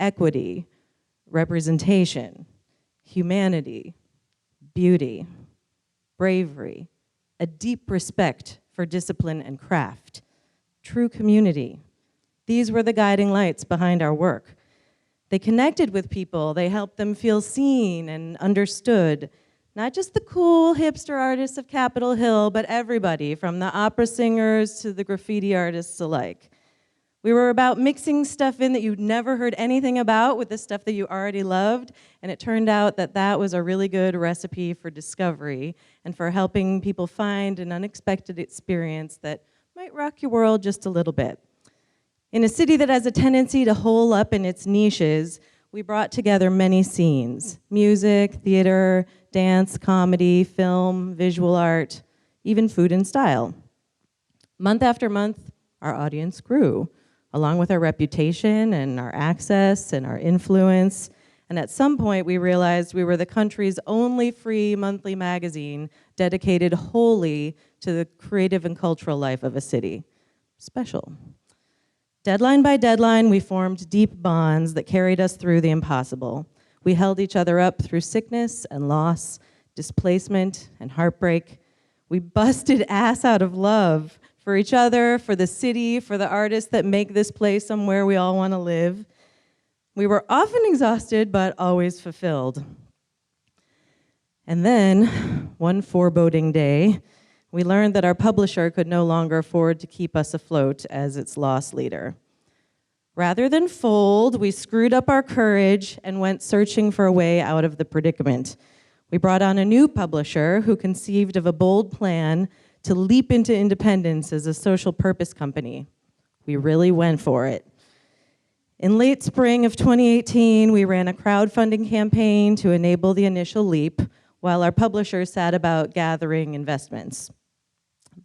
equity, representation, humanity, beauty, bravery, a deep respect for discipline and craft, true community. These were the guiding lights behind our work. They connected with people, they helped them feel seen and understood, not just the cool hipster artists of Capitol Hill, but everybody, from the opera singers to the graffiti artists alike. We were about mixing stuff in that you'd never heard anything about with the stuff that you already loved, and it turned out that that was a really good recipe for discovery and for helping people find an unexpected experience that might rock your world just a little bit. In a city that has a tendency to hole up in its niches, we brought together many scenes: music, theater, dance, comedy, film, visual art, even food and style. Month after month, our audience grew, along with our reputation and our access and our influence. And at some point, we realized we were the country's only free monthly magazine dedicated wholly to the creative and cultural life of a city. Special. Deadline by deadline, we formed deep bonds that carried us through the impossible. We held each other up through sickness and loss, displacement and heartbreak. We busted ass out of love for each other, for the city, for the artists that make this place somewhere we all want to live. We were often exhausted, but always fulfilled. And then, one foreboding day, we learned that our publisher could no longer afford to keep us afloat as its loss leader. Rather than fold, we screwed up our courage and went searching for a way out of the predicament. We brought on a new publisher who conceived of a bold plan to leap into independence as a social purpose company. We really went for it. In late spring of 2018, we ran a crowdfunding campaign to enable the initial leap, while our publisher sat about gathering investments.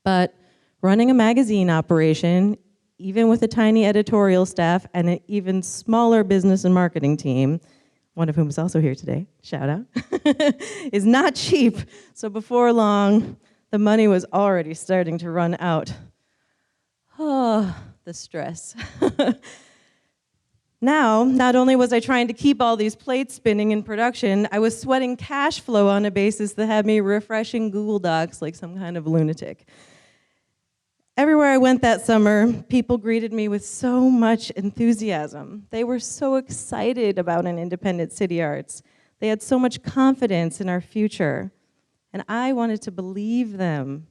But running a magazine operation, even with a tiny editorial staff and an even smaller business and marketing team, one of whom is also here today, shout out, is not cheap. So before long, the money was already starting to run out. Oh, the stress. Now, not only was I trying to keep all these plates spinning in production, I was sweating cash flow on a basis that had me refreshing Google Docs like some kind of lunatic. Everywhere I went that summer, people greeted me with so much enthusiasm. They were so excited about an independent city arts. They had so much confidence in our future. And I wanted to believe them.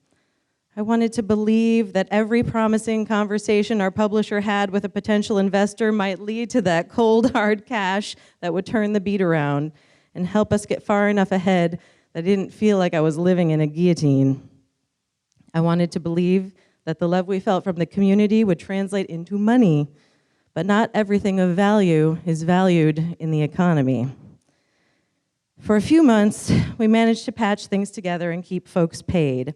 I wanted to believe that every promising conversation our publisher had with a potential investor might lead to that cold, hard cash that would turn the beat around and help us get far enough ahead that I didn't feel like I was living in a guillotine. I wanted to believe that the love we felt from the community would translate into money, but not everything of value is valued in the economy. For a few months, we managed to patch things together and keep folks paid.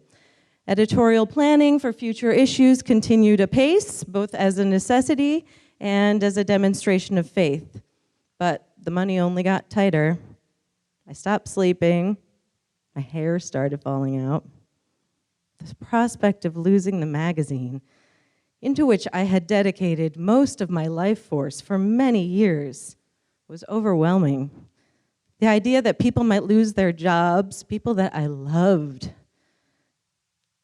Editorial planning for future issues continued apace, both as a necessity and as a demonstration of faith. But the money only got tighter. I stopped sleeping. My hair started falling out. The prospect of losing the magazine, into which I had dedicated most of my life force for many years, was overwhelming. The idea that people might lose their jobs, people that I loved,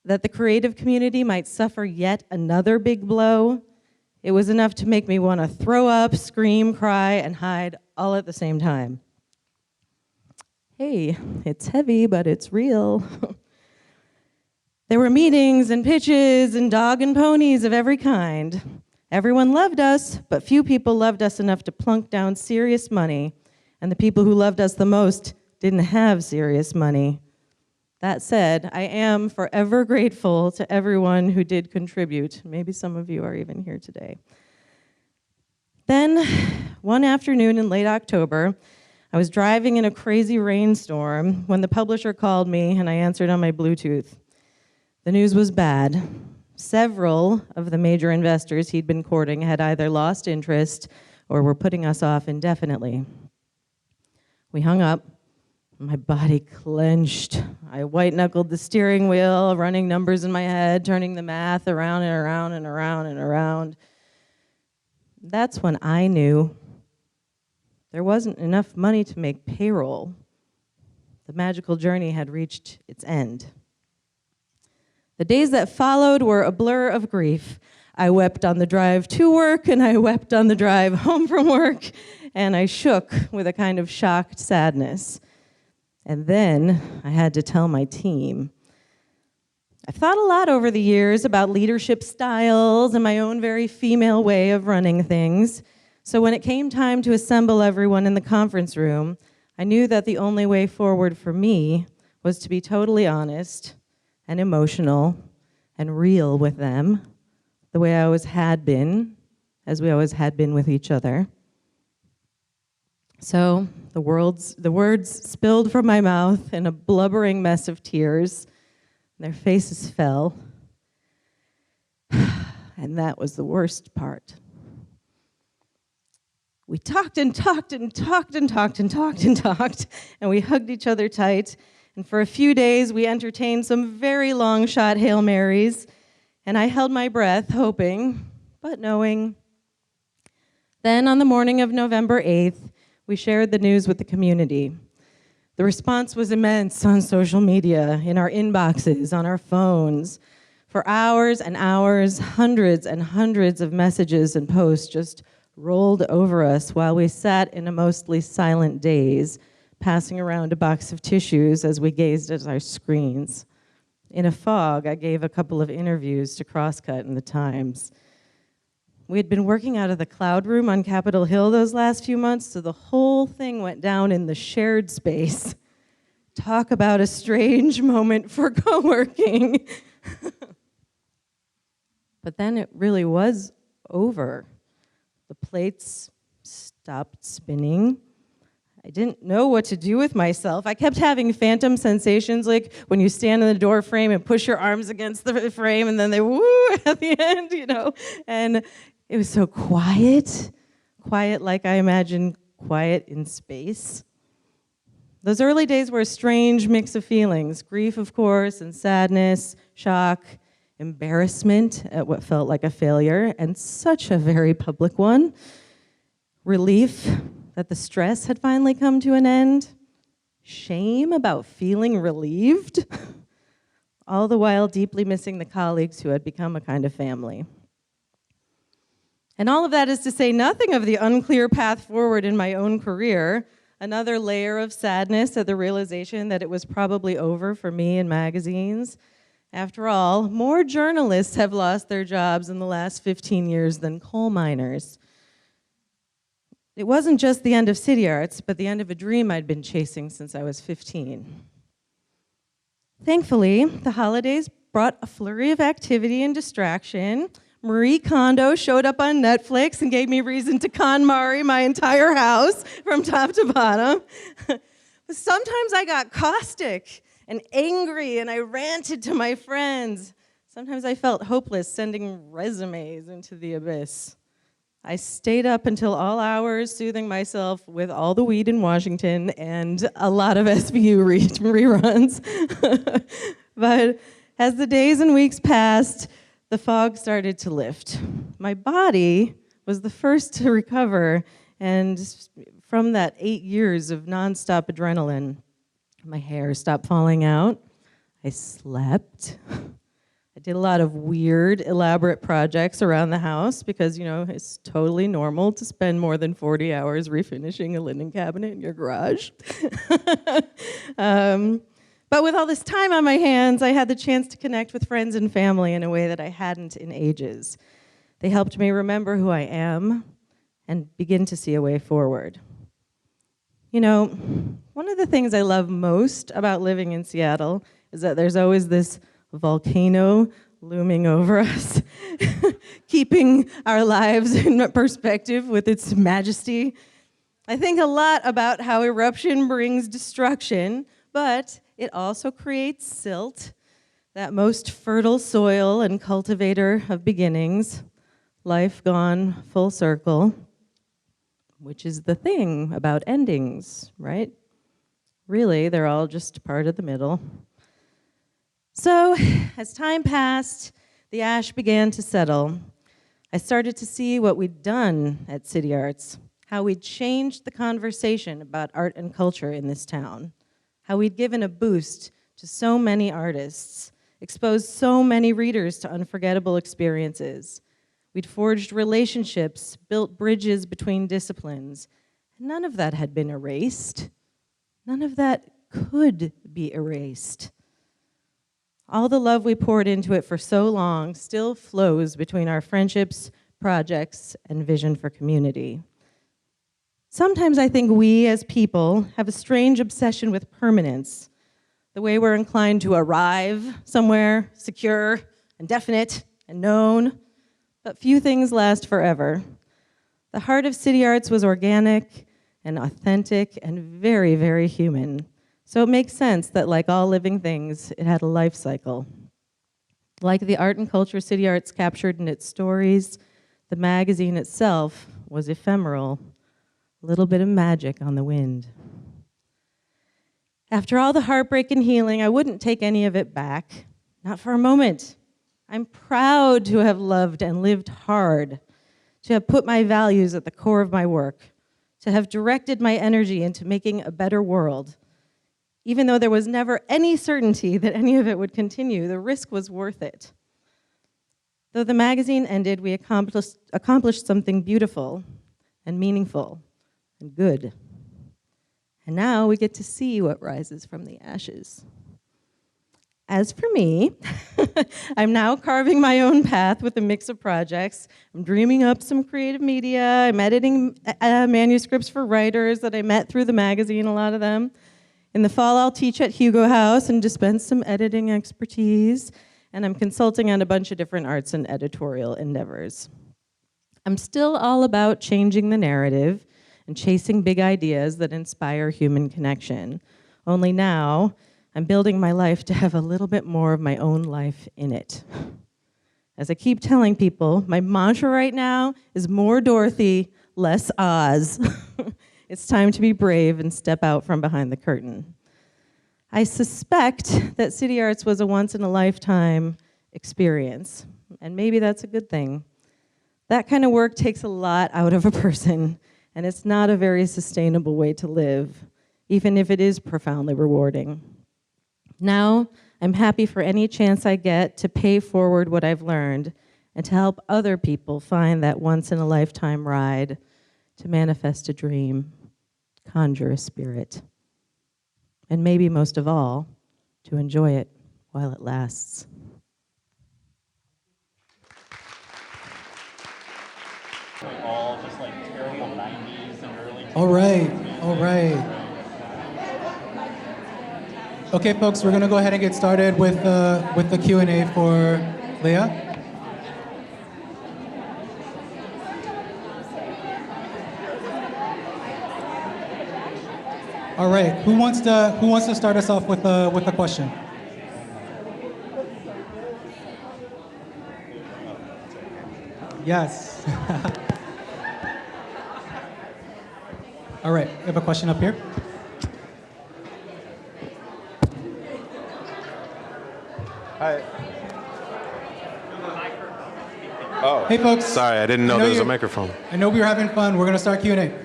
that the creative community might suffer yet another big blow, it was enough to make me want to throw up, scream, cry, and hide all at the same time. Hey, it's heavy, but it's real. There were meetings and pitches and dog and ponies of every kind. Everyone loved us, but few people loved us enough to plunk down serious money, and the people who loved us the most didn't have serious money. That said, I am forever grateful to everyone who did contribute. Maybe some of you are even here today. Then, one afternoon in late October, I was driving in a crazy rainstorm when the publisher called me and I answered on my Bluetooth. The news was bad. Several of the major investors he'd been courting had either lost interest or were putting us off indefinitely. We hung up. My body clenched. I white-knuckled the steering wheel, running numbers in my head, turning the math around and around and around and around. That's when I knew There wasn't enough money to make payroll. The magical journey had reached its end. The days that followed were a blur of grief. I wept on the drive to work, and I wept on the drive home from work, and I shook with a kind of shocked sadness. And then I had to tell my team. I've thought a lot over the years about leadership styles and my own very female way of running things. So when it came time to assemble everyone in the conference room, I knew that the only way forward for me was to be totally honest and emotional and real with them, the way I always had been, as we always had been with each other. So the words spilled from my mouth in a blubbering mess of tears. Their faces fell. And that was the worst part. We talked and talked and talked and talked and talked and talked, and we hugged each other tight. And for a few days, we entertained some very long-shot Hail Marys, and I held my breath, hoping, but knowing. Then, on the morning of November 8th, we shared the news with the community. The response was immense on social media, in our inboxes, on our phones. For hours and hours, hundreds and hundreds of messages and posts just rolled over us while we sat in a mostly silent daze, passing around a box of tissues as we gazed at our screens. In a fog, I gave a couple of interviews to Crosscut and the Times. We had been working out of the cloud room on Capitol Hill those last few months, so the whole thing went down in the shared space. Talk about a strange moment for co-working. But then it really was over. The plates stopped spinning. I didn't know what to do with myself. I kept having phantom sensations, like when you stand in the door frame and push your arms against the frame, and then they woo at the end, And it was so quiet like I imagine quiet in space. Those early days were a strange mix of feelings, grief, of course, and sadness, shock, embarrassment at what felt like a failure, and such a very public one, relief that the stress had finally come to an end, shame about feeling relieved, all the while deeply missing the colleagues who had become a kind of family. And all of that is to say nothing of the unclear path forward in my own career, another layer of sadness at the realization that it was probably over for me in magazines. After all, more journalists have lost their jobs in the last 15 years than coal miners. It wasn't just the end of City Arts, but the end of a dream I'd been chasing since I was 15. Thankfully, the holidays brought a flurry of activity and distraction. Marie Kondo showed up on Netflix and gave me reason to KonMari my entire house from top to bottom. But sometimes I got caustic and angry, and I ranted to my friends. Sometimes I felt hopeless, sending resumes into the abyss. I stayed up until all hours, soothing myself with all the weed in Washington and a lot of SVU reruns. But as the days and weeks passed, the fog started to lift. My body was the first to recover, and from that 8 years of nonstop adrenaline, my hair stopped falling out. I slept. I did a lot of weird, elaborate projects around the house because, it's totally normal to spend more than 40 hours refinishing a linen cabinet in your garage. But with all this time on my hands, I had the chance to connect with friends and family in a way that I hadn't in ages. They helped me remember who I am and begin to see a way forward. One of the things I love most about living in Seattle is that there's always this volcano looming over us, keeping our lives in perspective with its majesty. I think a lot about how eruption brings destruction, but it also creates silt, that most fertile soil and cultivator of beginnings, life gone full circle, which is the thing about endings, right? Really, they're all just part of the middle. So, as time passed, the ash began to settle. I started to see what we'd done at City Arts, how we'd changed the conversation about art and culture in this town, how we'd given a boost to so many artists, exposed so many readers to unforgettable experiences. We'd forged relationships, built bridges between disciplines. None of that had been erased. None of that could be erased. All the love we poured into it for so long still flows between our friendships, projects, and vision for community. Sometimes I think we as people have a strange obsession with permanence, the way we're inclined to arrive somewhere secure and definite and known, but few things last forever. The heart of City Arts was organic and authentic and very, very human. So it makes sense that, like all living things, it had a life cycle. Like the art and culture City Arts captured in its stories, the magazine itself was ephemeral, a little bit of magic on the wind. After all the heartbreak and healing, I wouldn't take any of it back, not for a moment. I'm proud to have loved and lived hard, to have put my values at the core of my work, to have directed my energy into making a better world. Even though there was never any certainty that any of it would continue, the risk was worth it. Though the magazine ended, we accomplished something beautiful and meaningful and good. And now we get to see what rises from the ashes. As for me, I'm now carving my own path with a mix of projects. I'm dreaming up some creative media. I'm editing manuscripts for writers that I met through the magazine, a lot of them. In the fall, I'll teach at Hugo House and dispense some editing expertise. And I'm consulting on a bunch of different arts and editorial endeavors. I'm still all about changing the narrative and chasing big ideas that inspire human connection. Only now, I'm building my life to have a little bit more of my own life in it. As I keep telling people, my mantra right now is more Dorothy, less Oz. It's time to be brave and step out from behind the curtain. I suspect that City Arts was a once-in-a-lifetime experience, and maybe that's a good thing. That kind of work takes a lot out of a person, and it's not a very sustainable way to live, even if it is profoundly rewarding. Now, I'm happy for any chance I get to pay forward what I've learned and to help other people find that once-in-a-lifetime ride, to manifest a dream, conjure a spirit, and maybe most of all, to enjoy it while it lasts. All just like terrible 90s and early 2000s. All right. Okay, folks, we're gonna go ahead and get started with the Q&A for Leah. All right, who wants to start us off with a question? Yes. All right, we have a question up here. Hi. Oh. Hey, folks. Sorry, I didn't know there was a microphone. I know we were having fun. We're gonna start Q&A.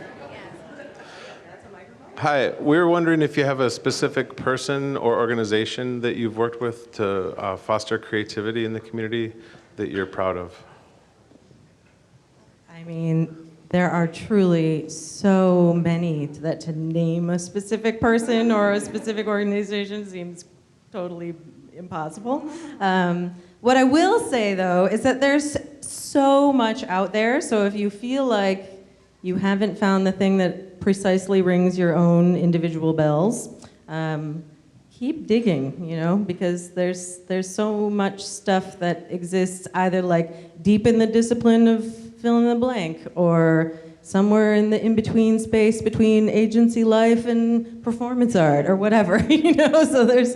Hi, we were wondering if you have a specific person or organization that you've worked with to foster creativity in the community that you're proud of. I mean, there are truly so many that to name a specific person or a specific organization seems totally impossible. What I will say, though, is that there's so much out there, so if you feel like you haven't found the thing that precisely rings your own individual bells, keep digging, you know, because there's so much stuff that exists either like deep in the discipline of fill in the blank or somewhere in the in-between space between agency life and performance art or whatever, you know, so there's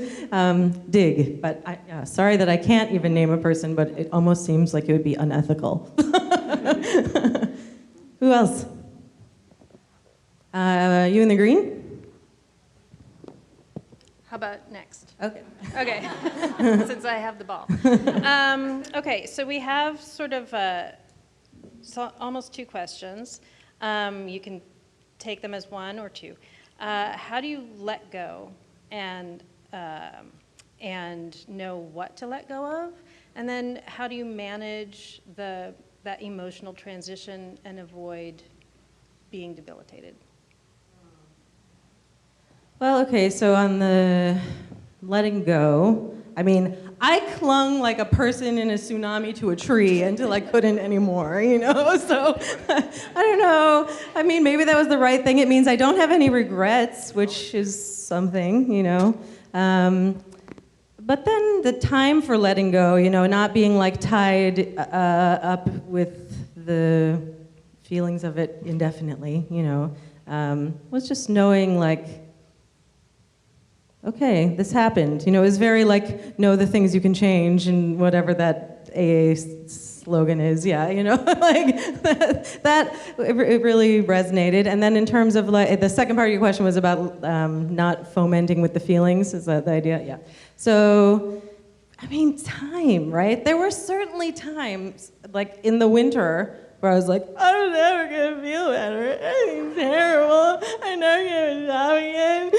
dig. But sorry that I can't even name a person, but it almost seems like it would be unethical. Who else? You in the green? How about next? Okay. Okay, since I have the ball. Okay, so we have sort of almost two questions. You can take them as one or two. How do you let go and know what to let go of? And then how do you manage that emotional transition and avoid being debilitated? Well, okay, so on the letting go, I mean, I clung like a person in a tsunami to a tree until I couldn't anymore, you know? So, I don't know. I mean, maybe that was the right thing. It means I don't have any regrets, which is something, you know? But then the time for letting go, you know, not being like tied up with the feelings of it indefinitely, you know, was just knowing like, okay, this happened. You know, it was very like, know the things you can change and whatever that AA slogan is, yeah, you know, like it really resonated. And then in terms of like, the second part of your question was about not fomenting with the feelings, is that the idea? Yeah. So, I mean, time, right? There were certainly times, like in the winter, where I was like, I'm never gonna feel better. Everything's terrible. I'm never gonna job again.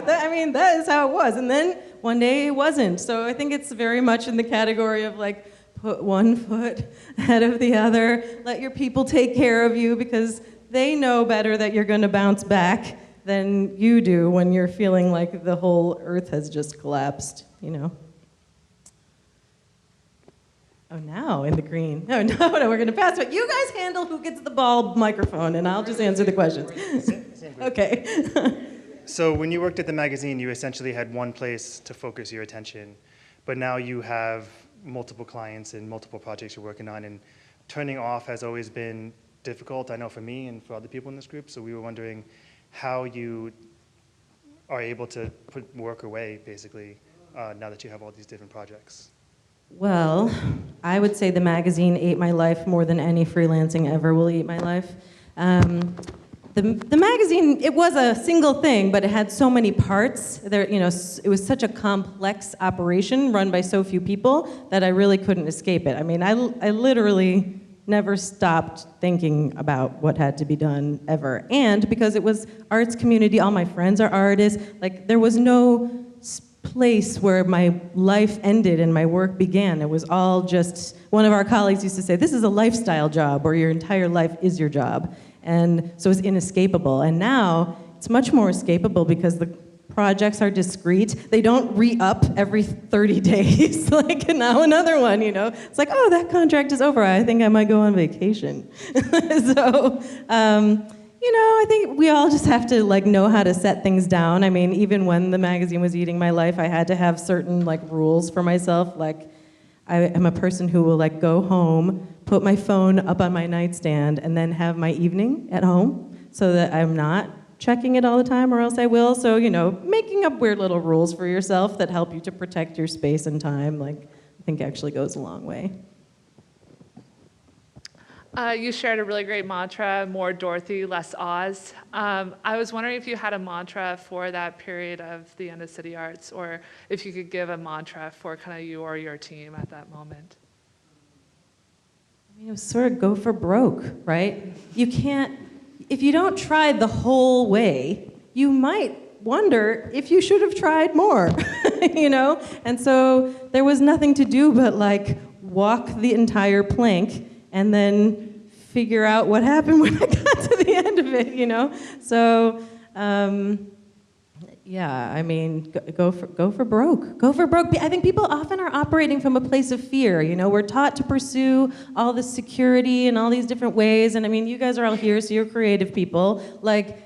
I mean, that is how it was. And then one day it wasn't. So I think it's very much in the category of like, put one foot ahead of the other. Let your people take care of you because they know better that you're gonna bounce back than you do when you're feeling like the whole earth has just collapsed, you know? Oh, now in the green. No, we're going to pass. But you guys handle who gets the ball microphone, and I'll just answer the questions. Same group. Okay. So when you worked at the magazine, you essentially had one place to focus your attention, but now you have multiple clients and multiple projects you're working on, and turning off has always been difficult, I know for me and for other people in this group, so we were wondering how you are able to put work away, basically, now that you have all these different projects. Well, I would say the magazine ate my life more than any freelancing ever will eat my life. The magazine, it was a single thing, but it had so many parts. There, you know, it was such a complex operation run by so few people that I really couldn't escape it. I mean, I literally never stopped thinking about what had to be done ever. And because it was arts community, all my friends are artists, like there was no place where my life ended and my work began. It was all just, one of our colleagues used to say, this is a lifestyle job where your entire life is your job. And so it's inescapable. And now it's much more escapable because the projects are discrete. They don't re-up every 30 days, like now another one, you know. It's like, oh, that contract is over. I think I might go on vacation. So, you know, I think we all just have to like know how to set things down. I mean, even when the magazine was eating my life, I had to have certain like rules for myself. Like, I am a person who will like go home, put my phone up on my nightstand, and then have my evening at home so that I'm not checking it all the time, or else I will. So, you know, making up weird little rules for yourself that help you to protect your space and time, like, I think actually goes a long way. You shared a really great mantra, more Dorothy, less Oz. I was wondering if you had a mantra for that period of the end of City Arts, or if you could give a mantra for kind of you or your team at that moment. I mean, it was sort of go for broke, right? You can't, if you don't try the whole way, you might wonder if you should have tried more, you know? And so there was nothing to do but like walk the entire plank and then figure out what happened when I got to the end of it, you know? So, yeah, I mean, go for broke. Go for broke. I think people often are operating from a place of fear, you know? We're taught to pursue all this security in all these different ways, and I mean, you guys are all here, so you're creative people. Like,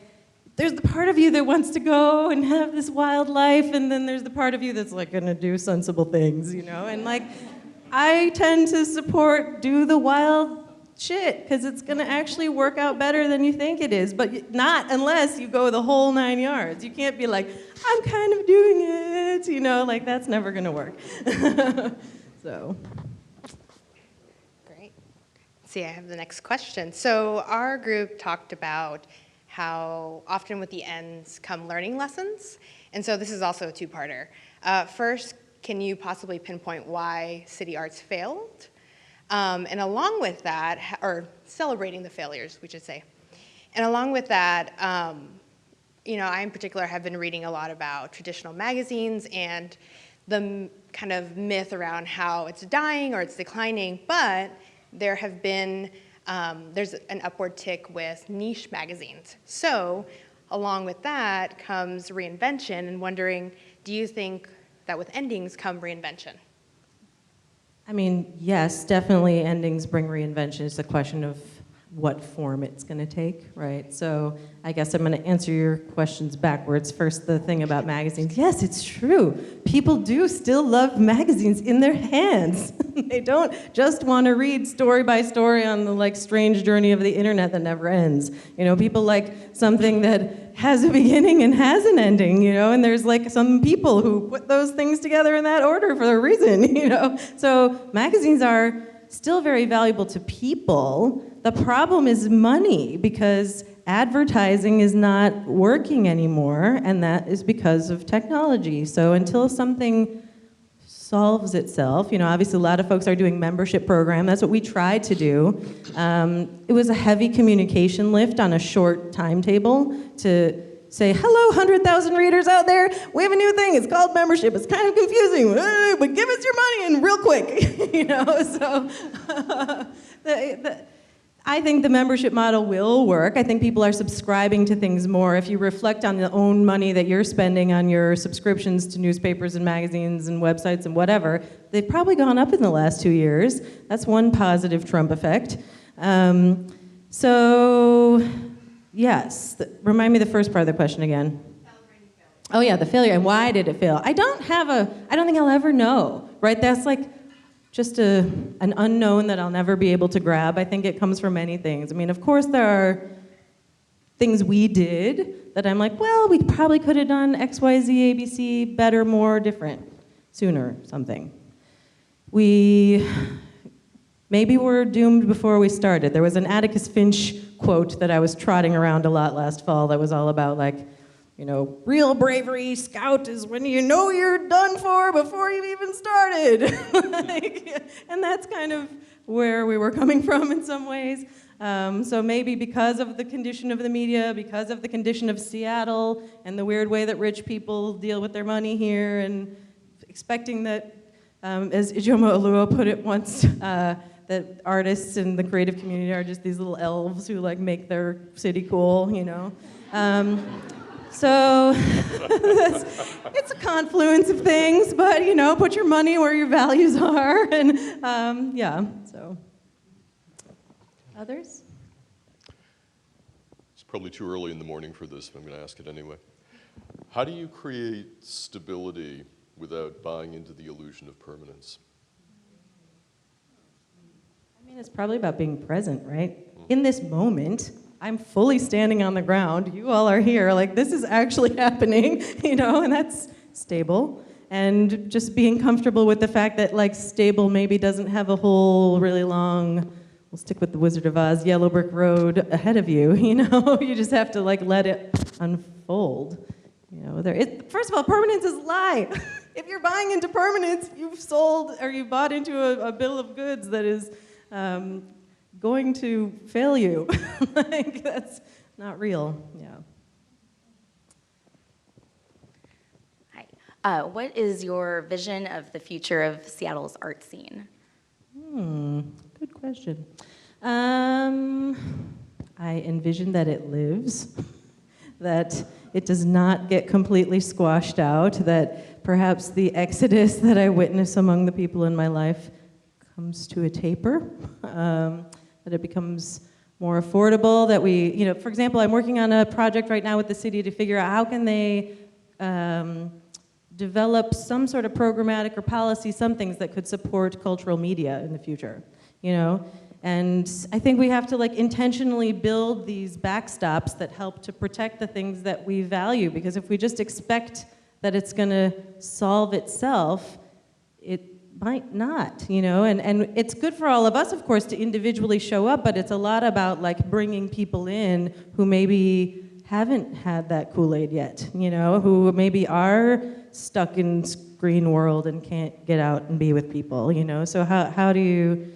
there's the part of you that wants to go and have this wild life, and then there's the part of you that's like gonna do sensible things, you know? And like, I tend to support do the wild shit, because it's gonna actually work out better than you think it is, but not unless you go the whole 9 yards. You can't be like, I'm kind of doing it, you know, like that's never gonna work. So. Great. See, I have the next question. So our group talked about how often with the ends come learning lessons, and so this is also a two-parter. First, can you possibly pinpoint why City Arts failed? And along with that, or celebrating the failures, we should say. And along with that, I in particular have been reading a lot about traditional magazines and the kind of myth around how it's dying or it's declining, but there have been, there's an upward tick with niche magazines. So along with that comes reinvention, and wondering, do you think that with endings come reinvention? I mean, yes, definitely endings bring reinvention. It's a question of what form it's going to take, right? So I guess I'm going to answer your questions backwards. First, the thing about magazines. Yes, it's true. People do still love magazines in their hands. They don't just want to read story by story on the strange journey of the internet that never ends. People like something that has a beginning and has an ending, and there's some people who put those things together in that order for a reason, So magazines are still very valuable to people. The problem is money, because advertising is not working anymore, and that is because of technology. So until something solves itself, obviously a lot of folks are doing membership program. That's what we tried to do. It was a heavy communication lift on a short timetable to say, hello, 100,000 readers out there. We have a new thing. It's called membership. It's kind of confusing, but give us your money and real quick. So I think the membership model will work. I think people are subscribing to things more. If you reflect on the own money that you're spending on your subscriptions to newspapers and magazines and websites and whatever, they've probably gone up in the last 2 years. That's one positive Trump effect. Yes, remind me the first part of the question again. Oh yeah, the failure, and why did it fail? I don't think I'll ever know, right? That's just an unknown that I'll never be able to grab. I think it comes from many things. I mean, of course there are things we did that I'm well, we probably could have done X, Y, Z, ABC better, more, different, sooner, something. Maybe we're doomed before we started. There was an Atticus Finch quote that I was trotting around a lot last fall that was all about real bravery, scout is when you know you're done for before you've even started. And that's kind of where we were coming from in some ways. So maybe because of the condition of the media, because of the condition of Seattle, and the weird way that rich people deal with their money here, and expecting that, as Ijeoma Oluo put it once, that artists in the creative community are just these little elves who make their city cool, So it's a confluence of things, but put your money where your values are, and so. Others? It's probably too early in the morning for this, but I'm going to ask it anyway. How do you create stability without buying into the illusion of permanence? I mean, it's probably about being present, right? In this moment, I'm fully standing on the ground. You all are here. This is actually happening, and that's stable. And just being comfortable with the fact that, stable maybe doesn't have a whole really long, we'll stick with the Wizard of Oz, yellow brick road ahead of you, You just have to, let it unfold. First of all, permanence is a lie. If you're buying into permanence, you've sold, or you bought into a bill of goods that is going to fail you. That's not real. Yeah. Hi. What is your vision of the future of Seattle's art scene? Good question. I envision that it lives, that it does not get completely squashed out, that perhaps the exodus that I witness among the people in my life comes to a taper, that it becomes more affordable, that we, for example, I'm working on a project right now with the city to figure out how can they develop some sort of programmatic or policy, some things that could support cultural media in the future, And I think we have to intentionally build these backstops that help to protect the things that we value, because if we just expect that it's gonna solve itself, it might not, and it's good for all of us, of course, to individually show up, but it's a lot about bringing people in who maybe haven't had that Kool-Aid yet, who maybe are stuck in screen world and can't get out and be with people, So how do you,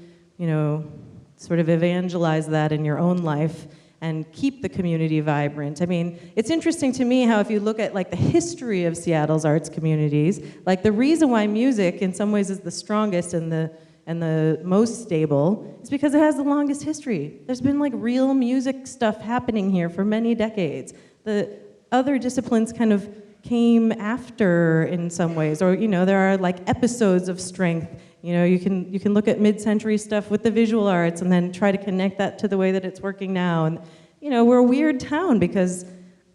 sort of evangelize that in your own life and keep the community vibrant. I mean, it's interesting to me how if you look at like the history of Seattle's arts communities, like the reason why music in some ways is the strongest and the most stable is because it has the longest history. There's been like real music stuff happening here for many decades. The other disciplines kind of came after in some ways, or there are like episodes of strength. You can look at mid-century stuff with the visual arts and then try to connect that to the way that it's working now. And we're a weird town because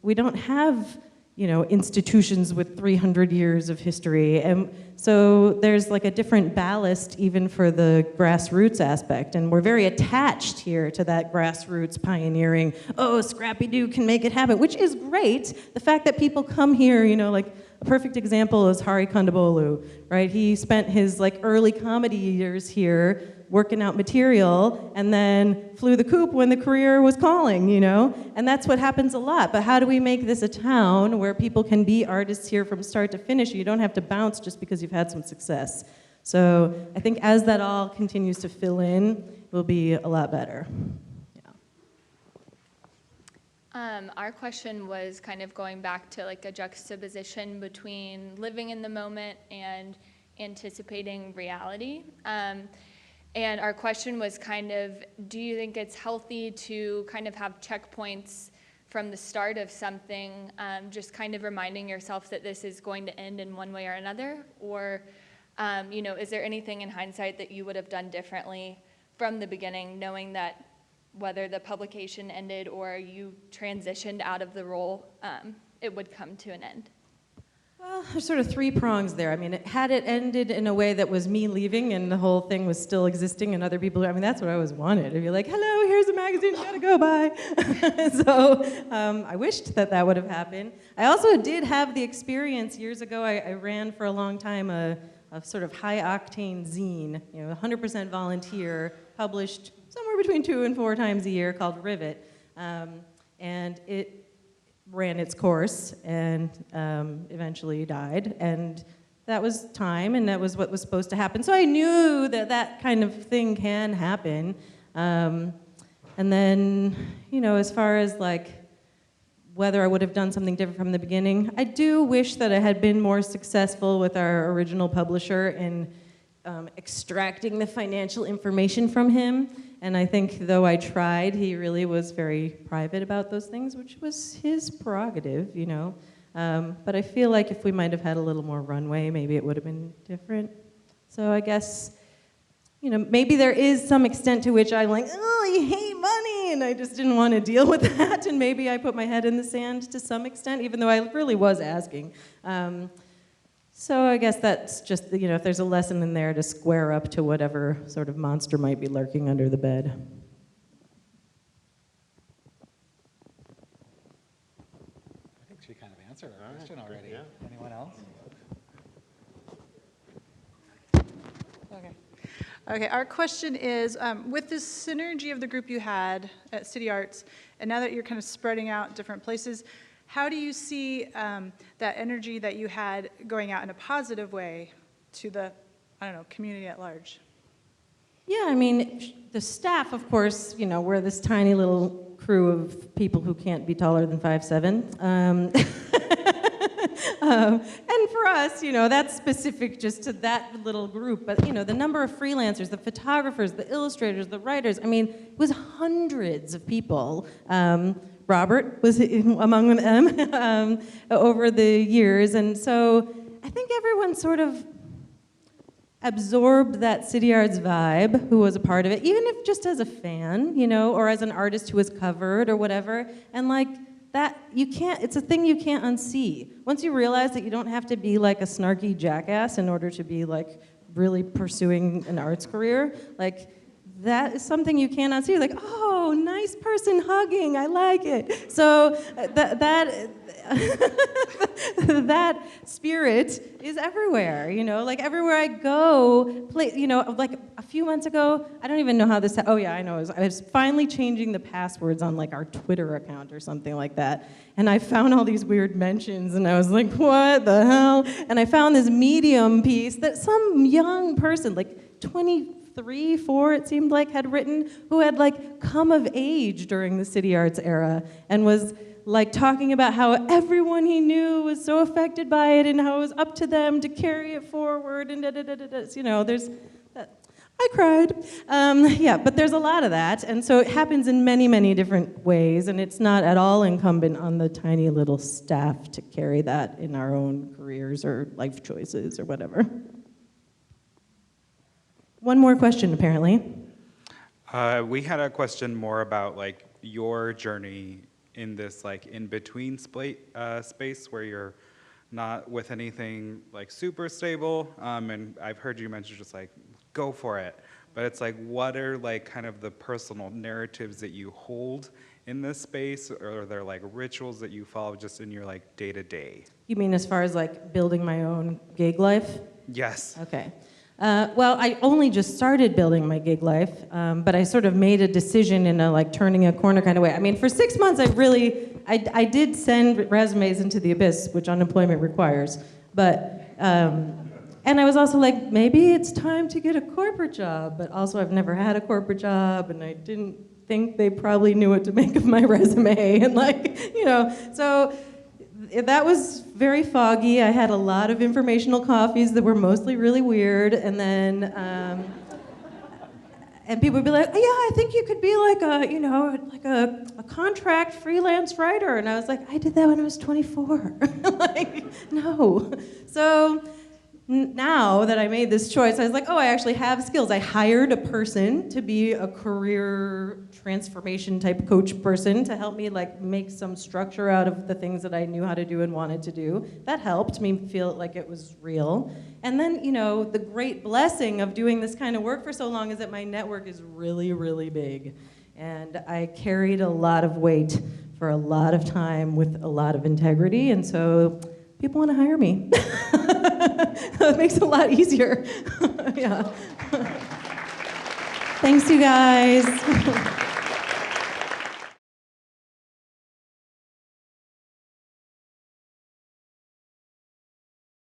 we don't have institutions with 300 years of history. And so there's like a different ballast even for the grassroots aspect. And we're very attached here to that grassroots pioneering, Scrappy-Doo can make it happen, which is great. The fact that people come here, like a perfect example is Hari Kondabolu, right? He spent his like early comedy years here working out material and then flew the coop when the career was calling, And that's what happens a lot. But how do we make this a town where people can be artists here from start to finish? You don't have to bounce just because you've had some success. So I think as that all continues to fill in, it will be a lot better. Our question was kind of going back to like a juxtaposition between living in the moment and anticipating reality. And our question was kind of, do you think it's healthy to kind of have checkpoints from the start of something, just kind of reminding yourself that this is going to end in one way or another? Or, is there anything in hindsight that you would have done differently from the beginning, knowing that whether the publication ended or you transitioned out of the role, it would come to an end? Well, there's sort of three prongs there. I mean, had it ended in a way that was me leaving and the whole thing was still existing and other people, that's what I always wanted. To be like, hello, here's a magazine, you gotta go, bye. So I wished that would have happened. I also did have the experience years ago. I ran for a long time a sort of high-octane zine, 100% volunteer, published somewhere between 2 and 4 times a year, called Rivet. And it ran its course and eventually died. And that was time, and that was what was supposed to happen. So I knew that kind of thing can happen. And then, as far as like whether I would have done something different from the beginning, I do wish that I had been more successful with our original publisher in extracting the financial information from him. And I think though I tried, he really was very private about those things, which was his prerogative, But I feel like if we might have had a little more runway, maybe it would have been different. So I guess, maybe there is some extent to which I'm like, I hate money, and I just didn't want to deal with that. And maybe I put my head in the sand to some extent, even though I really was asking. So I guess that's just, if there's a lesson in there to square up to whatever sort of monster might be lurking under the bed. I think she kind of answered our question already. Yeah. Anyone else? Okay, our question is, with this synergy of the group you had at City Arts, and now that you're kind of spreading out different places, how do you see that energy that you had going out in a positive way to the, community at large? Yeah, the staff, of course, we're this tiny little crew of people who can't be taller than 5'7". And for us, that's specific just to that little group. But, the number of freelancers, the photographers, the illustrators, the writers, it was hundreds of people. Robert was among them over the years. And so I think everyone sort of absorbed that City Arts vibe, who was a part of it, even if just as a fan, or as an artist who was covered or whatever. And that, it's a thing you can't unsee. Once you realize that you don't have to be like a snarky jackass in order to be like really pursuing an arts career, that is something you cannot see. Like, oh, nice person hugging, I like it. So that spirit is everywhere, everywhere I go, a few months ago, I don't even know how this, I was finally changing the passwords on our Twitter account or something like that. And I found all these weird mentions and I was like, what the hell? And I found this Medium piece that some young person, 23, 4, it seemed like, had written, who had like come of age during the City Arts era and was like talking about how everyone he knew was so affected by it and how it was up to them to carry it forward and you know, there's, I cried. Yeah, but there's a lot of that, and so it happens in many, many different ways, and it's not at all incumbent on the tiny little staff to carry that in our own careers or life choices or whatever. One more question, apparently. We had a question more about like your journey in this like in-between space where you're not with anything like super stable, and I've heard you mention just like go for it, but it's like what are like kind of the personal narratives that you hold in this space, or are there like rituals that you follow just in your like day-to-day? You mean as far as like building my own gig life? Yes. Okay. Well, I only just started building my gig life, but I sort of made a decision in a like turning a corner kind of way. I mean, for 6 months, I did send resumes into the abyss, which unemployment requires, but, and I was also like, maybe it's time to get a corporate job, but also I've never had a corporate job, and I didn't think they probably knew what to make of my resume, and like, you know, so that was very foggy. I had a lot of informational coffees that were mostly really weird, and then, and people would be like, oh, yeah, I think you could be like a, you know, like a contract freelance writer, and I was like, I did that when I was 24. Like, no. So now that I made this choice, I was like, oh, I actually have skills. I hired a person to be a career transformation type coach person to help me like make some structure out of the things that I knew how to do and wanted to do. That helped me feel like it was real. And then, you know, the great blessing of doing this kind of work for so long is that my network is really, really big. And I carried a lot of weight for a lot of time with a lot of integrity, and so people want to hire me. It makes it a lot easier. Yeah. Thanks, you guys.